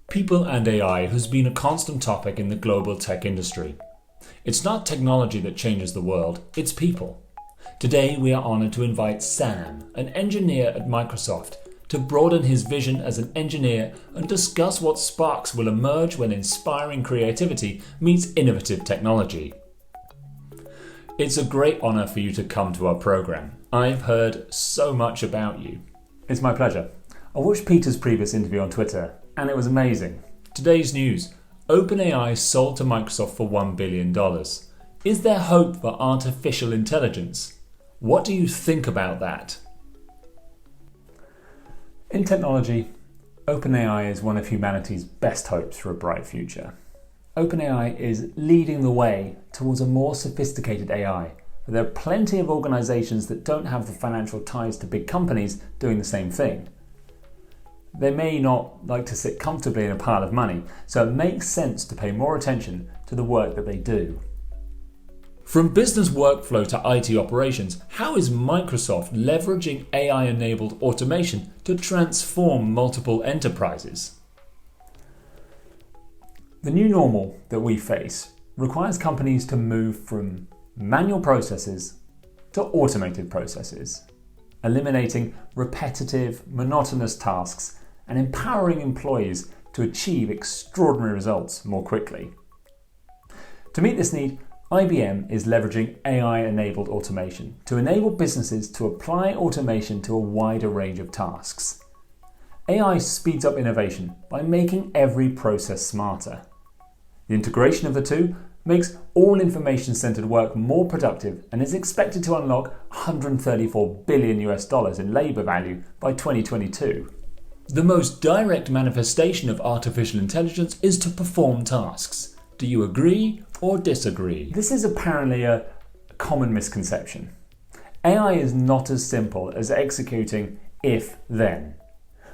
People and AI has been a constant topic in the global tech industry. It's not technology that changes the world, it's people. Today we are honoured to invite Sam, an engineer at Microsoft, to broaden his vision as an engineer and discuss what sparks will emerge when inspiring creativity meets innovative technology. It's a great honour for you to come to our programme. I've heard so much about you. It's my pleasure. I watched Peter's previous interview on Twitter and it was amazing. Today's news: OpenAI sold to Microsoft for $1 billion. Is there hope for artificial intelligence? What do you think about that? In technology, OpenAI is one of humanity's best hopes for a bright future. OpenAI is leading the way towards a more sophisticated AI, but there are plenty of organisations that don't have the financial ties to big companies doing the same thing. They may not like to sit comfortably in a pile of money, so it makes sense to pay more attention to the work that they do. From business workflow to IT operations, how is Microsoft leveraging AI-enabled automation to transform multiple enterprises? The new normal that we face requires companies to move from manual processes to automated processes, eliminating repetitive, monotonous tasks and empowering employees to achieve extraordinary results more quickly. To meet this need, IBM is leveraging AI-enabled automation to enable businesses to apply automation to a wider range of tasks. AI speeds up innovation by making every process smarter. The integration of the two makes all information-centered work more productive and is expected to unlock $134 billion in labour value by 2022. The most direct manifestation of artificial intelligence is to perform tasks. Do you agree or disagree? This is apparently a common misconception. AI is not as simple as executing if-then.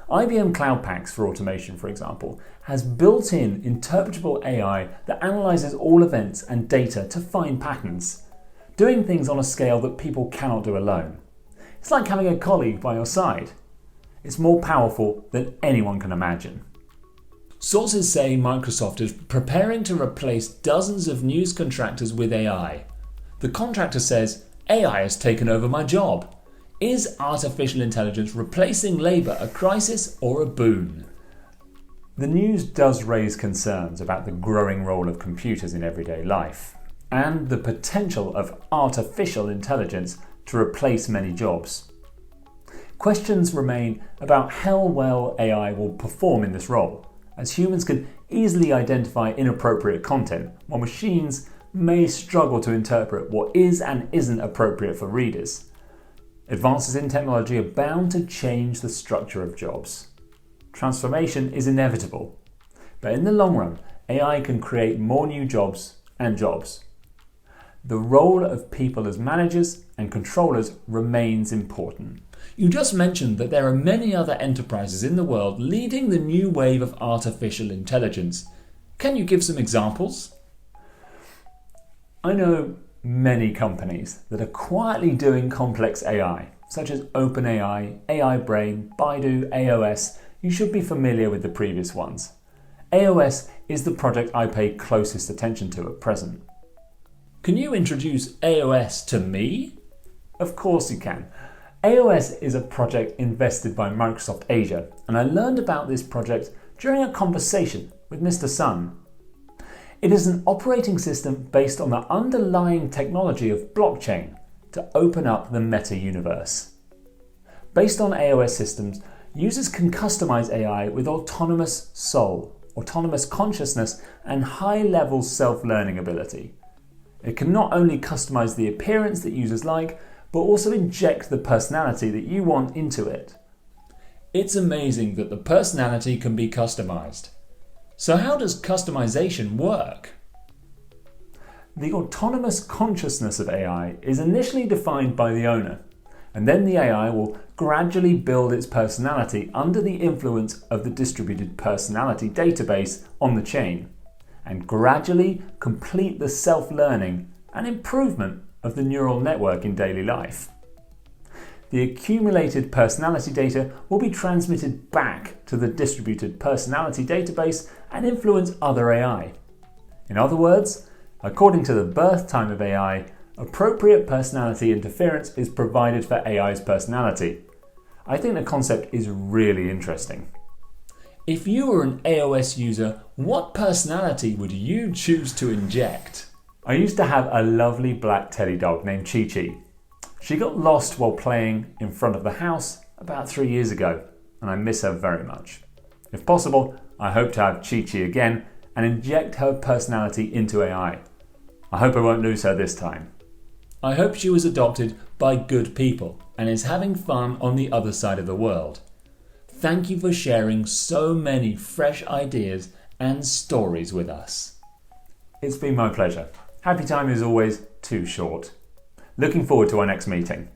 IBM Cloud Paks for automation, for example, has built-in interpretable AI that analyses all events and data to find patterns, doing things on a scale that people cannot do alone. It's like having a colleague by your side. It's more powerful than anyone can imagine. Sources say Microsoft is preparing to replace dozens of news contractors with AI. The contractor says, "AI has taken over my job." Is artificial intelligence replacing labour a crisis or a boon? The news does raise concerns about the growing role of computers in everyday life and the potential of artificial intelligence to replace many jobs. Questions remain about how well AI will perform in this role, as humans can easily identify inappropriate content, while machines may struggle to interpret what is and isn't appropriate for readers. Advances in technology are bound to change the structure of jobs. Transformation is inevitable, but in the long run, AI can create more new jobs and jobs. The role of people as managers and controllers remains important. You just mentioned that there are many other enterprises in the world leading the new wave of artificial intelligence. Can you give some examples? I know many companies that are quietly doing complex AI, such as OpenAI, AI Brain, Baidu, AOS. You should be familiar with the previous ones. AOS is the project I pay closest attention to at present. Can you introduce AOS to me? Of course you can. AOS is a project invested by Microsoft Asia, and I learned about this project during a conversation with Mr. Sun. It is an operating system based on the underlying technology of blockchain to open up the meta-universe. Based on AOS systems, users can customize AI with autonomous soul, autonomous consciousness, and high-level self-learning ability. It can not only customize the appearance that users like, but also inject the personality that you want into it. It's amazing that the personality can be customized. So how does customization work? The autonomous consciousness of AI is initially defined by the owner, and then the AI will gradually build its personality under the influence of the distributed personality database on the chain, and gradually complete the self-learning and improvement of the neural network in daily life. The accumulated personality data will be transmitted back to the distributed personality database and influence other AI. In other words, according to the birth time of AI, appropriate personality interference is provided for AI's personality. I think the concept is really interesting. If you were an AOS user, what personality would you choose to inject? I used to have a lovely black teddy dog named Chi Chi. She got lost while playing in front of the house about 3 years ago, and I miss her very much. If possible, I hope to have Chi Chi again and inject her personality into AI. I hope I won't lose her this time. I hope she was adopted by good people and is having fun on the other side of the world. Thank you for sharing so many fresh ideas and stories with us. It's been my pleasure. Happy time is always too short. Looking forward to our next meeting.